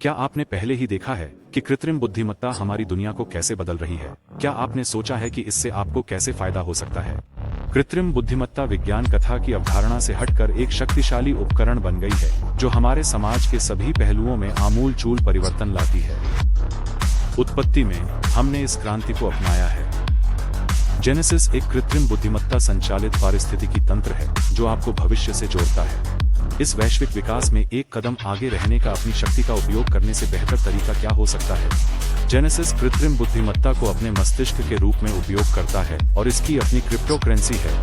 क्या आपने पहले ही देखा है कि कृत्रिम बुद्धिमत्ता हमारी दुनिया को कैसे बदल रही है? क्या आपने सोचा है कि इससे आपको कैसे फायदा हो सकता है? कृत्रिम बुद्धिमत्ता विज्ञान कथा की अवधारणा से हटकर एक शक्तिशाली उपकरण बन गई है जो हमारे समाज के सभी पहलुओं में आमूल-चूल परिवर्तन लाती है। उत्पत्ति में हमने इस क्रांति को अपनाया है। जेनेसिस एक कृत्रिम बुद्धिमत्ता संचालित पारिस्थितिकी तंत्र है जो आपको भविष्य से जोड़ता है। इस वैश्विक विकास में एक कदम आगे रहने का अपनी शक्ति का उपयोग करने से बेहतर तरीका क्या हो सकता है? जेनेसिस कृत्रिम बुद्धिमत्ता को अपने मस्तिष्क के रूप में उपयोग करता है और इसकी अपनी क्रिप्टो करेंसी है,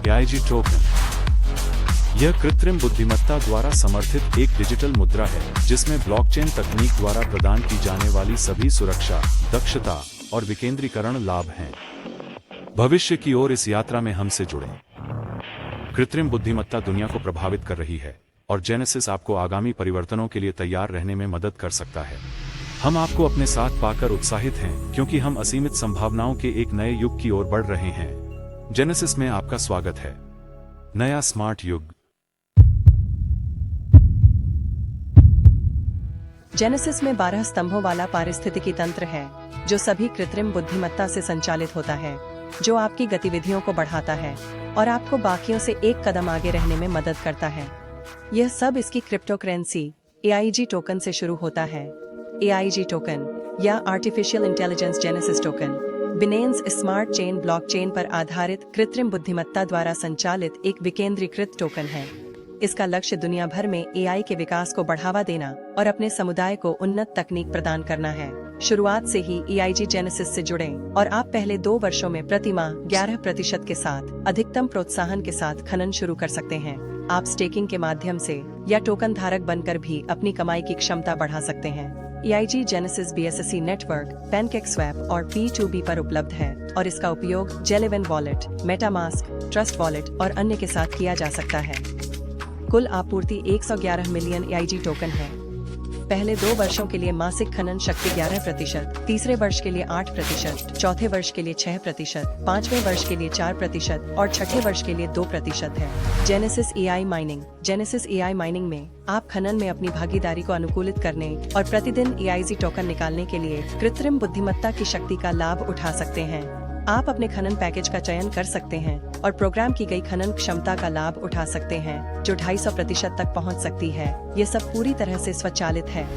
AIG टोकन। यह कृत्रिम बुद्धिमत्ता द्वारा समर्थित एक डिजिटल मुद्रा है जिसमें ब्लॉकचेन तकनीक द्वारा प्रदान की जाने वाली सभी सुरक्षा, दक्षता और विकेंद्रीकरण लाभ हैं। भविष्य की ओर इस यात्रा में हमसे जुड़ें। कृत्रिम बुद्धिमत्ता दुनिया को प्रभावित कर रही है और जेनेसिस आपको आगामी परिवर्तनों के लिए तैयार रहने में मदद कर सकता है। हम आपको अपने साथ पाकर उत्साहित हैं क्योंकि हम असीमित संभावनाओं के एक नए युग की ओर बढ़ रहे हैं। जेनेसिस में आपका स्वागत है। नया स्मार्ट युग। जेनेसिस में 12 स्तंभों वाला पारिस्थितिकी तंत्र है जो सभी कृत्रिम बुद्धिमत्ता से संचालित होता है, जो आपकी गतिविधियों को बढ़ाता है और आपको बाकियों से एक कदम आगे रहने में मदद करता है। यह सब इसकी क्रिप्टो करेंसी AIG टोकन से शुरू होता है। AIG टोकन या artificial intelligence genesis token Binance smart chain blockchain पर आधारित कृत्रिम बुद्धिमत्ता द्वारा संचालित एक विकेंद्रीकृत टोकन है। इसका लक्ष्य दुनिया भर में AI के विकास को बढ़ावा देना और अपने समुदाय को उन्नत तकनीक प्रदान करना है। शुरुआत से ही AIG जेनेसिस से जुड़ें और आप पहले 2 वर्षों में प्रति माह 11% के साथ अधिकतम प्रोत्साहन के साथ खनन शुरू कर सकते हैं। आप स्टेकिंग के माध्यम से या टोकन धारक बनकर भी अपनी कमाई की क्षमता बढ़ा सकते हैं। AIG genesis BSC network, PancakeSwap और P2B पर उपलब्ध है और इसका उपयोग J11 wallet, MetaMask, trust wallet और अन्य के साथ किया जा सकता है। कुल आपूर्ति 111 मिलियन AIG टोकन है। पहले 2 वर्षों के लिए मासिक खनन शक्ति 11%, तीसरे वर्ष के लिए 8%, चौथे वर्ष के लिए 6%, 5वें वर्ष के लिए 4% और छठे वर्ष के लिए 2% है। Genesis AI mining. Genesis AI mining में आप खनन में अपनी भागीदारी को अनुकूलित करने और प्रतिदिन AIG टोकन निकालने के लिए कृत्रिम बुद्धिमत्ता की शक्ति का लाभ उठा सकते हैं। आप अपने खनन पैकेज का चयन कर सकते हैं और प्रोग्राम की गई खनन क्षमता का लाभ उठा सकते हैं जो 250% तक पहुंच सकती है। ये सब पूरी तरह से स्वचालित है।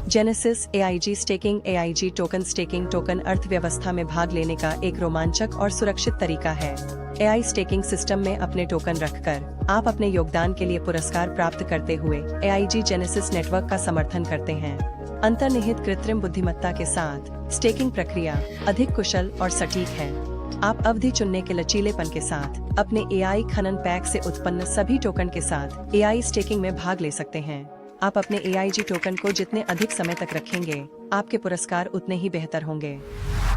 Genesis AIG staking. AIG token staking token अर्थव्यवस्था में भाग लेने का एक रोमांचक और सुरक्षित तरीका है। AI स्टेकिंग सिस्टम में अपने टोकन रखकर आप अपने योगदान के लिए पुरस्कार प्राप्त करते हुए AIG जेनेसिस नेटवर्क का समर्थन करते हैं। अंतर्निहित कृत्रिम बुद्धिमत्ता के साथ स्टेकिंग प्रक्रिया अधिक कुशल और सटीक है। आप अवधि चुनने के लचीलेपन के साथ अपने AI खनन पैक से उत्पन्न सभी टोकन के साथ AI स्टेकिंग में भाग ले सकते हैं। आप अपने AIG टोकन को जितने अधिक समय तक रखेंगे, आपके पुरस्कार उतने ही बेहतर होंगे।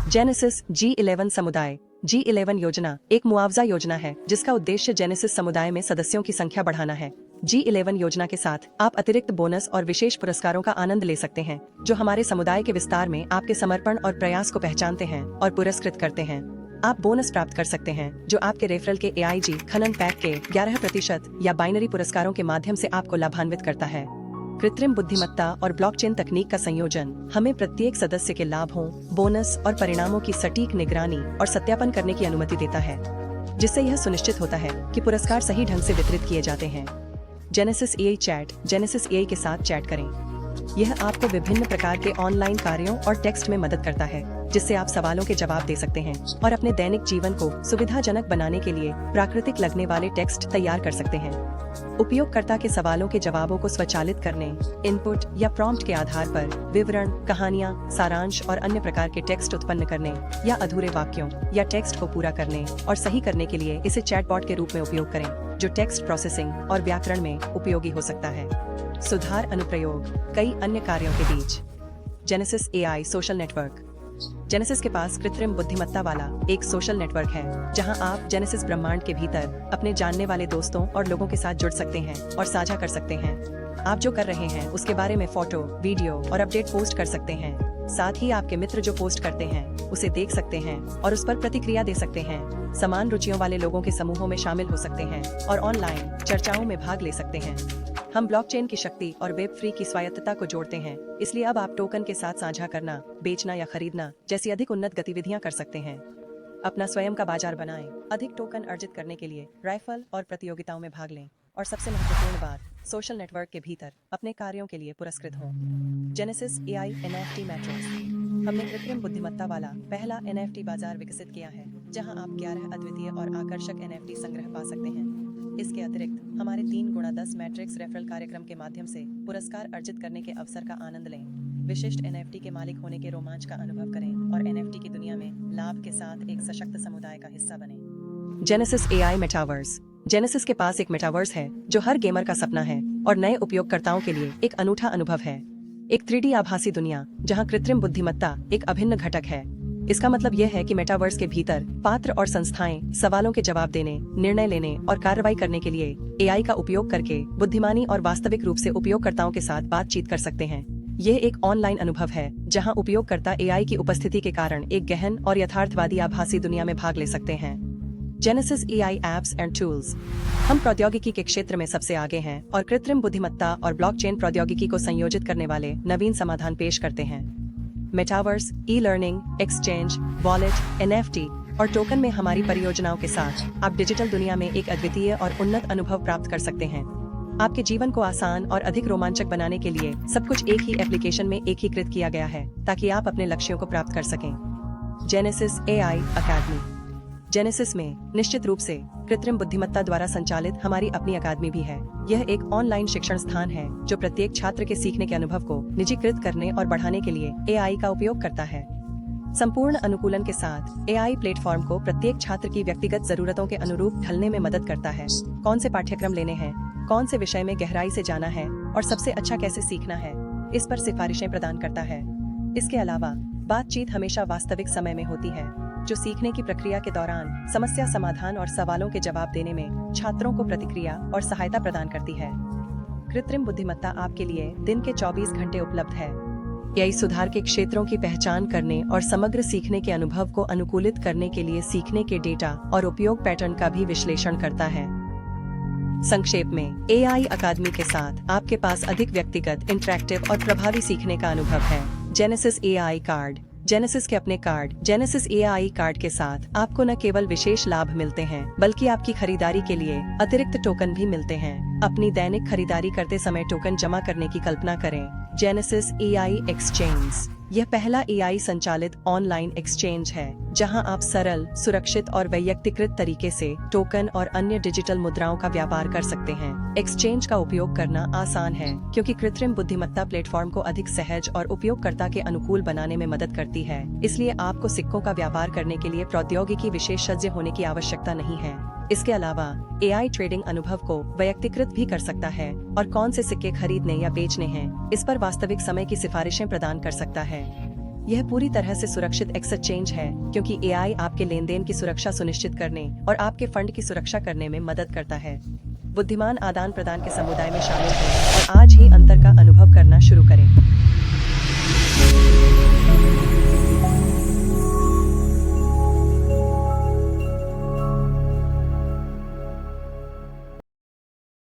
जेनेसिस G11 समुदाय। G11 योजना एक मुआवजा योजना है जिसका उद्देश्य जेनेसिस समुदाय में सदस्यों की संख्या बढ़ाना है। G11 योजना के साथ आप अतिरिक्त बोनस और विशेष पुरस्कारों का आनंद ले सकते हैं जो हमारे समुदाय के विस्तार में आपके समर्पण और प्रयास को पहचानते हैं और पुरस्कृत करते हैं। आप बोनस प्राप्त कर सकते हैं जो आपके रेफरल के AIG खनन पैक के 11% या बाइनरी पुरस्कारों के माध्यम से आपको लाभान्वित करता है। कृत्रिम बुद्धिमत्ता और ब्लॉकचेन तकनीक का संयोजन हमें प्रत्येक सदस्य के लाभों, बोनस और परिणामों की सटीक निगरानी और सत्यापन करने की अनुमति देता है, जिससे यह सुनिश्चित होता है कि पुरस्कार सही ढंग से वितरित किए जाते हैं। Genesis AI chat. Genesis AI के साथ चैट करें। यह आपको विभिन्न प्रकार के ऑनलाइन कार्यों और टेक्स्ट में मदद करता है जिससे आप सवालों के जवाब दे सकते हैं और अपने दैनिक जीवन को सुविधाजनक बनाने के लिए प्राकृतिक लगने वाले टेक्स्ट तैयार कर सकते हैं। उपयोगकर्ता के सवालों के जवाबों को स्वचालित करने, इनपुट या प्रॉम्प्ट के आधार पर विवरण, कहानियां, सारांश और अन्य प्रकार के टेक्स्ट उत्पन्न करने या अधूरे वाक्यों या टेक्स्ट को पूरा करने और सही करने के लिए इसे चैटबॉट के रूप में उपयोग करें जो टेक्स्ट प्रोसेसिंग और व्याकरण में उपयोगी हो सकता है। सुधार अनुप्रयोग कई अन्य कार्यों के बीच। Genesis AI social network. Genesis के पास कृत्रिम बुद्धिमत्ता वाला एक सोशल नेटवर्क है जहां आप जेनेसिस ब्रह्मांड के भीतर अपने जानने वाले दोस्तों और लोगों के साथ जुड़ सकते हैं और साझा कर सकते हैं। आप जो कर रहे हैं उसके बारे में फोटो, वीडियो और अपडेट पोस्ट कर सकते हैं। साथ ही आपके मित्र जो पोस्ट करते हैं उसे देख सकते हैं और उस पर प्रतिक्रिया दे सकते हैं। समान रुचियों वाले लोगों के समूहों में शामिल हो सकते हैं और ऑनलाइन चर्चाओं में भाग ले सकते हैं। हम ब्लॉकचेन की शक्ति और वेब फ्री की स्वायत्तता को जोड़ते हैं, इसलिए अब आप टोकन के साथ साझा करना, बेचना या खरीदना जैसी अधिक उन्नत गतिविधियां कर सकते हैं। अपना स्वयं का बाजार बनाएं। अधिक टोकन अर्जित करने के लिए राइफल और प्रतियोगिताओं में भाग लें। और सबसे महत्वपूर्ण बात, सोशल नेटवर्क के भीतर अपने कार्यों के लिए पुरस्कृत हों। Genesis AI NFT matrix. हमने कृत्रिम बुद्धिमत्ता वाला पहला NFT बाजार विकसित किया है, जहां आप 11 अद्वितीय और आकर्षक NFT संग्रह पा सकते हैं। इसके अतिरिक्त हमारे 3x10 मैट्रिक्स रेफरल कार्यक्रम के माध्यम से पुरस्कार अर्जित करने के अवसर का आनंद लें। विशिष्ट NFT के मालिक होने के रोमांच का अनुभव करें और NFT की दुनिया में लाभ के साथ एक सशक्त समुदाय का हिस्सा बने। Genesis AI metaverse. जेनेसिस के पास एक मेटावर्स है जो हर गेमर का सपना है और नए उपयोगकर्ताओं के लिए एक अनूठा अनुभव है। एक 3D आभासी दुनिया जहां कृत्रिम बुद्धिमत्ता एक अभिन्न घटक है। इसका मतलब यह है कि मेटावर्स के भीतर पात्र और संस्थाएं सवालों के जवाब देने, निर्णय लेने और कार्रवाई करने के लिए AI का उपयोग करके बुद्धिमानी और वास्तविक रूप से उपयोगकर्ताओं के साथ बातचीत कर सकते हैं। यह एक ऑनलाइन अनुभव है जहां उपयोगकर्ता AI की उपस्थिति के कारण एक गहन और यथार्थवादी आभासी दुनिया में भाग ले सकते हैं। Genesis AI apps and tools. हम प्रौद्योगिकी के क्षेत्र में सबसे आगे हैं और कृत्रिम बुद्धिमत्ता और ब्लॉकचेन प्रौद्योगिकी को संयोजित करने वाले नवीन समाधान पेश करते हैं। Metaverse, e-learning, exchange, wallet, NFT और टोकन में हमारी परियोजनाओं के साथ आप डिजिटल दुनिया में एक अद्वितीय और उन्नत अनुभव प्राप्त कर सकते हैं। आपके जीवन को आसान और अधिक रोमांचक बनाने के लिए सब कुछ एक ही एप्लीकेशन में एकीकृत किया गया है ताकि आप अपने लक्ष्यों को प्राप्त कर सकें। जेनेसिस AI अकादमी। जेनेसिस में निश्चित रूप से कृत्रिम बुद्धिमत्ता द्वारा संचालित हमारी अपनी अकादमी भी है। यह एक ऑनलाइन शिक्षण स्थान है जो प्रत्येक छात्र के सीखने के अनुभव को निजीकृत करने और बढ़ाने के लिए AI का उपयोग करता है। संपूर्ण अनुकूलन के साथ AI प्लेटफॉर्म को प्रत्येक छात्र की व्यक्तिगत जरूरतों के अनुरूप ढलने में मदद करता है। कौन से पाठ्यक्रम लेने हैं, कौन से विषय में गहराई से जाना है और सबसे अच्छा कैसे सीखना है, इस पर सिफारिशें प्रदान करता है। इसके अलावा बातचीत हमेशा वास्तविक समय में होती है, जो सीखने की प्रक्रिया के दौरान समस्या समाधान और सवालों के जवाब देने में छात्रों को प्रतिक्रिया और सहायता प्रदान करती है। कृत्रिम बुद्धिमत्ता आपके लिए दिन के 24 घंटे उपलब्ध है। AI सुधार के क्षेत्रों की पहचान करने और समग्र सीखने के अनुभव को अनुकूलित करने के लिए सीखने के डेटा और उपयोग पैटर्न का भी विश्लेषण करता है। संक्षेप में, AI अकादमी के साथ आपके पास अधिक व्यक्तिगत, इंटरैक्टिव और प्रभावी सीखने का अनुभव है। Genesis AI card. जेनेसिस के अपने कार्ड, जेनेसिस AI कार्ड के साथ आपको न केवल विशेष लाभ मिलते हैं, बल्कि आपकी खरीदारी के लिए अतिरिक्त टोकन भी मिलते हैं। अपनी दैनिक खरीदारी करते समय टोकन जमा करने की कल्पना करें। Genesis AI exchange. यह पहला AI संचालित ऑनलाइन एक्सचेंज है जहां आप सरल, सुरक्षित और वैयक्तिकृत तरीके से टोकन और अन्य डिजिटल मुद्राओं का व्यापार कर सकते हैं। एक्सचेंज का उपयोग करना आसान है क्योंकि कृत्रिम बुद्धिमत्ता प्लेटफॉर्म को अधिक सहज और उपयोगकर्ता के अनुकूल बनाने में मदद करती है। इसलिए आपको सिक्कों का व्यापार करने के लिए प्रौद्योगिकी विशेषज्ञ होने की आवश्यकता नहीं है। इसके अलावा AI ट्रेडिंग अनुभव को वैयक्तिकृत भी कर सकता है और कौन से सिक्के खरीदने या बेचने हैं, इस पर वास्तविक समय की सिफारिशें प्रदान कर सकता है। यह पूरी तरह से सुरक्षित एक्सचेंज है क्योंकि AI आपके लेनदेन की सुरक्षा सुनिश्चित करने और आपके फंड की सुरक्षा करने में मदद करता है। बुद्धिमान आदान प्रदान के समुदाय में शामिल हों और आज ही अंतर का अनुभव करना शुरू करें।